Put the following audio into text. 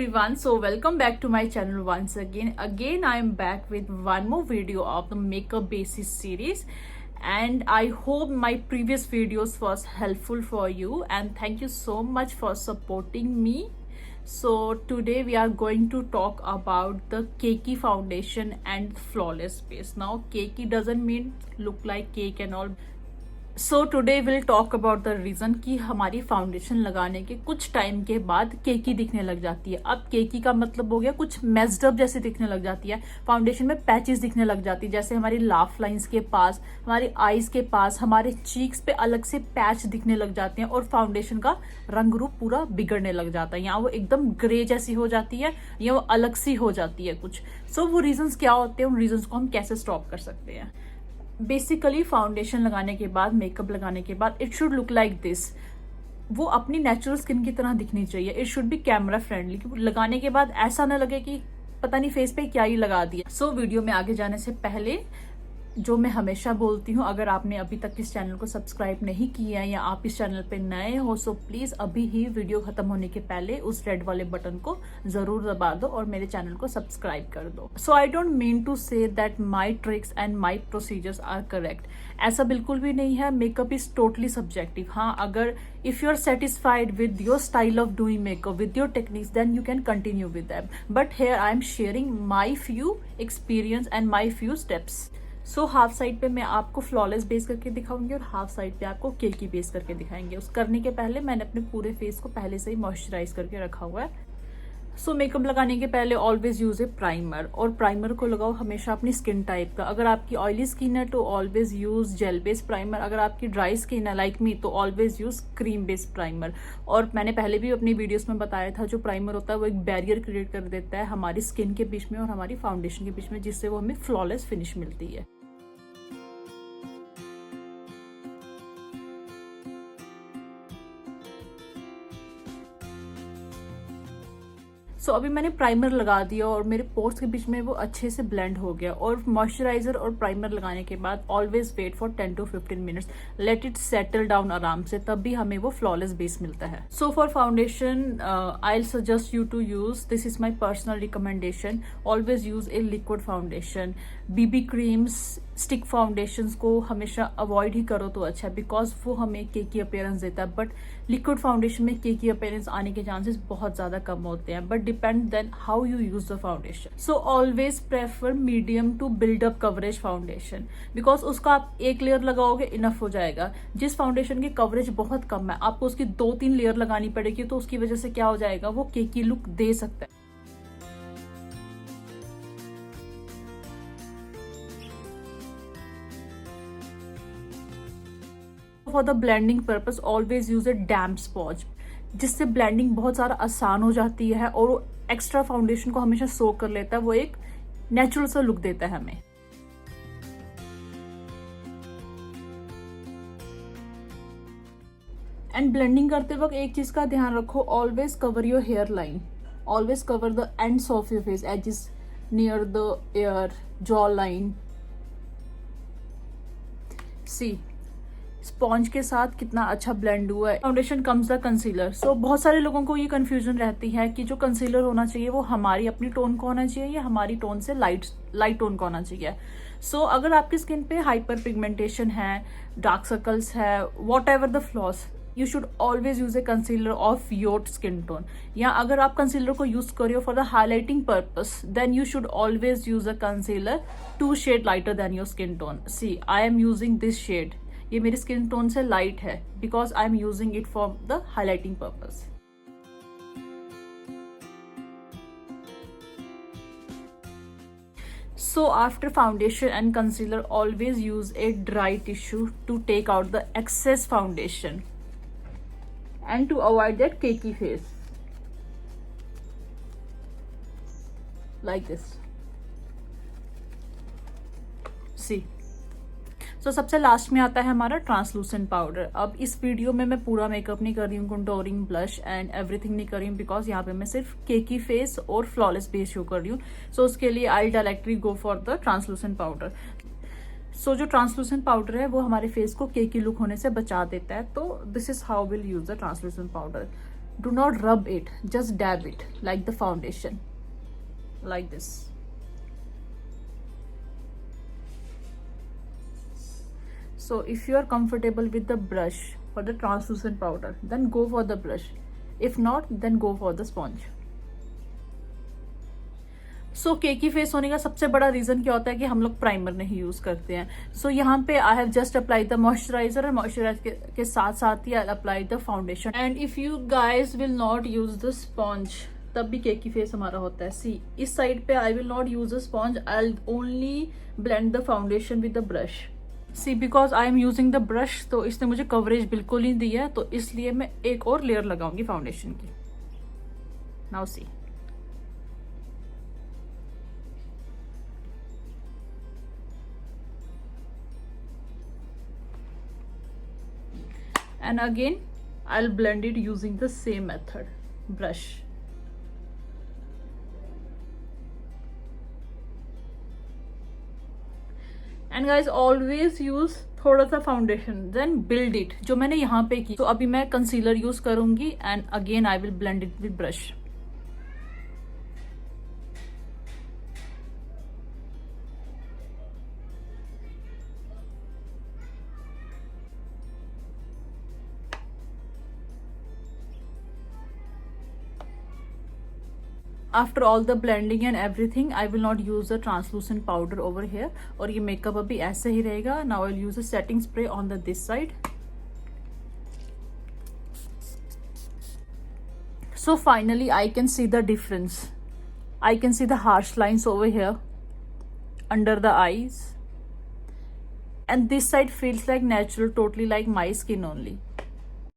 everyone, so welcome back to my channel once again. I am back with one more video of the makeup basis series, and I hope my previous videos was helpful for you, and thank you so much for supporting me. So today we are going to talk about the Keiki foundation and flawless base. Now Keiki doesn't mean look like cake and all. So today will talk about the reason कि हमारी foundation लगाने के कुछ time के बाद केकी दिखने लग जाती है। अब केकी का मतलब हो गया कुछ मेस्ड अप जैसे दिखने लग जाती है, फाउंडेशन में पैचेस दिखने लग जाती है, जैसे हमारी लाफ लाइंस के पास, हमारी आईज के पास, हमारे चीक्स पे अलग से पैच दिखने लग जाते हैं और फाउंडेशन का रंग रूप पूरा बिगड़ने लग जाता है। यहाँ वो एकदम ग्रे जैसी हो जाती है या वो अलग सी हो जाती है कुछ। सो वो रीजंस क्या होते हैं, उन रीजंस को हम कैसे स्टॉप कर सकते हैं। बेसिकली फाउंडेशन लगाने के बाद, मेकअप लगाने के बाद it should look like this. वो अपनी नेचुरल स्किन की तरह दिखनी चाहिए। It should be camera friendly. लगाने के बाद ऐसा ना लगे कि पता नहीं फेस पे क्या ही लगा दिया। सो वीडियो में आगे जाने से पहले जो मैं हमेशा बोलती हूँ, अगर आपने अभी तक इस चैनल को सब्सक्राइब नहीं किया है या आप इस चैनल पे नए हो, सो प्लीज अभी ही वीडियो खत्म होने के पहले उस रेड वाले बटन को जरूर दबा दो और मेरे चैनल को सब्सक्राइब कर दो। So I don't mean to say that my tricks and my procedures are correct. ऐसा बिल्कुल भी नहीं है। Makeup is totally subjective. हाँ, अगर if you are satisfied with your style of doing makeup, with your techniques, then you can continue with them. But here I am sharing my few experience and my few steps. So half side पे मैं आपको flawless base करके दिखाऊंगी और half side पे आपको केकी base करके दिखाएंगे। उस करने के पहले मैंने अपने पूरे फेस को पहले से ही मॉइस्चराइज करके रखा हुआ है। सो मेकअप लगाने के पहले ऑलवेज यूज ए प्राइमर, और प्राइमर को लगाओ हमेशा अपनी स्किन टाइप का। अगर आपकी ऑयली स्किन है तो always use gel base primer. अगर आपकी ड्राई स्किन है लाइक मी तो always use cream base primer. और मैंने पहले भी अपनी वीडियोस में बताया था, जो प्राइमर होता है वो एक बैरियर क्रिएट कर देता है हमारी स्किन के बीच में और हमारी फाउंडेशन के बीच में, जिससे वो हमें फ्लॉलेस फिनिश मिलती है। सो अभी मैंने प्राइमर लगा दिया और मेरे पोर्स के बीच में वो अच्छे से ब्लेंड हो गया। और मॉइस्चराइजर और प्राइमर लगाने के बाद always wait for 10 to 15 minutes, let it settle down आराम से, तब भी हमें वो फ्लॉलेस बेस मिलता है। So for foundation I will suggest you to use, this is my personal recommendation, always use a liquid foundation. BB creams, stick foundations को हमेशा अवॉइड ही करो तो अच्छा है, बिकॉज वो हमें केकी अपीयरेंस देता है। बट लिक्विड फाउंडेशन में केकी अपीयरेंस आने के चांसेस बहुत ज्यादा कम होते हैं, but depend then how you use the foundation. So always prefer medium to build up coverage foundation, because उसका आप एक लेयर लगाओगे इनफ हो जाएगा। जिस फाउंडेशन की कवरेज बहुत कम है, आपको उसकी 2-3 लेयर लगानी पड़ेगी, तो उसकी वजह से क्या हो जाएगा, वो केकी लुक दे सकता है। For the blending purpose always use A damp sponge, जिससे ब्लेंडिंग बहुत सारा आसान हो जाती है और वो एक्स्ट्रा फाउंडेशन को हमेशा सोक कर लेता है। वो एक नेचुरल सा लुक देता है हमें। एंड ब्लेंडिंग करते वक्त एक चीज का ध्यान रखो, always cover your hair line, always cover the ends of your face, edges near the ear, jaw line. See sponge के साथ कितना अच्छा ब्लेंड हुआ है। Foundation comes the concealer. So बहुत सारे लोगों को ये कंफ्यूजन रहती है कि जो कंसीलर होना चाहिए वो हमारी अपनी टोन को होना चाहिए या हमारी टोन से लाइट टोन का होना चाहिए। सो अगर आपकी स्किन पे हाइपर पिगमेंटेशन है, डार्क सर्कल्स है, whatever the flaws, you should always use a concealer of your skin tone. या अगर आप कंसीलर को यूज कर रहे हो for the highlighting purpose, then you should always use a concealer 2 shade lighter than your skin tone. See I am using this shade, ये मेरी skin tone से लाइट है, because I am using it for the highlighting purpose. So after foundation and concealer, always use a dry tissue to take out the excess foundation and to avoid that cakey face, like this. See. सो सबसे last में आता है हमारा translucent powder. अब इस video में मैं पूरा मेकअप नहीं कर रही हूँ, कंटूरिंग, ब्लश एंड एवरीथिंग नहीं कर रही हूँ, बिकॉज यहाँ पे मैं सिर्फ केकी फेस और फ्लॉलेस बेस शो कर रही हूँ। सो उसके लिए I directly go for the translucent powder. So जो ट्रांसलूसेंट पाउडर है वो हमारे फेस को केकी लुक होने से बचा देता है। तो this is how will use the translucent powder. do not rub it, just dab it like the foundation, like this. So if you are comfortable with the brush for the translucent powder, then go for the brush. If not, then go for the sponge. So cakey face होने का सबसे बड़ा reason क्या होता है कि हम लोग प्राइमर नहीं यूज करते हैं. सो यहाँ पे I have just apply the moisturiser, और मॉइस्चराइजर के साथ साथ ही I apply the foundation. And if you guys will not use the sponge, तब भी केकी फेस हमारा होता है. सी इस साइड पे I will not use the sponge, I will only blend the foundation with the brush. See because I am using the brush, तो इसने मुझे कवरेज बिल्कुल नहीं दी है, तो इसलिए मैं एक और लेयर लगाऊंगी फाउंडेशन की. Now see. And again I'll blend it using the same method, brush. And guys, always use थोड़ा सा फाउंडेशन, then build it, जो मैंने यहाँ पे की. तो अभी मैं कंसीलर यूज करूंगी and again I will blend it with brush. After all the blending and everything, I will not use the translucent powder over here, और ये मेकअप अभी ऐसे ही रहेगा. Now I'll use a setting spray on the this side. So finally I can see the difference. I can see the harsh lines over here under the eyes, and this side feels like natural, totally like my skin only.